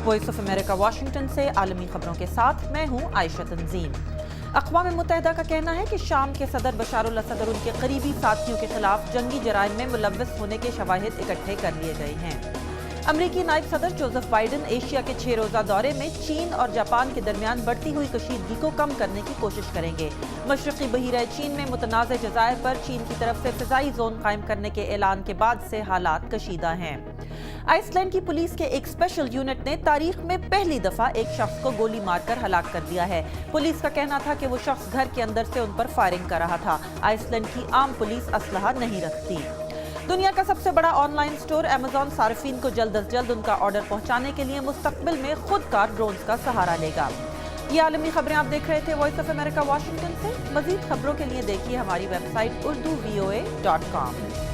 Voice of America Washington से आलमी खबरों के साथ मैं हूं आयशा तंजीम। अक़वाम मुत्तहिदा का कहना है कि शाम के सदर बशारुल असद और उनके करीबी साथियों के खिलाफ जंगी जराइम में मुलव्वस होने के शवाहिद इकट्ठे कर लिए गए हैं। अमरीकी नायब सदर जोसेफ बाइडन एशिया के 6 रोज़ा दौरे में चीन और जापान के दरमियान बढ़ती हुई कशीदगी को कम करने की कोशिश करेंगे। मशरक़ी बहीरा चीन में मुतनाज़ जज़ायर पर चीन की तरफ से फ़िज़ाई जोन कायम करने के ऐलान के बाद से हालात कशीदा हैं। आइसलैंड की पुलिस के एक स्पेशल यूनिट ने तारीख में पहली दफा एक शख्स को गोली मारकर हलाक कर दिया है। पुलिस का कहना था कि वो शख्स घर के अंदर से उन पर फायरिंग कर रहा था। आइसलैंड की आम पुलिस असलहा नहीं रखती। दुनिया का सबसे बड़ा ऑनलाइन स्टोर अमेज़न सार्फिन को जल्द अज जल्द उनका ऑर्डर पहुंचाने के लिए मुस्तकबिल में खुदकार ड्रोन्स का सहारा लेगा। ये आलमी खबरें आप देख रहे थे वॉइस ऑफ अमेरिका वाशिंगटन से। मजीद खबरों के लिए देखिए हमारी वेबसाइट urduvoa.com।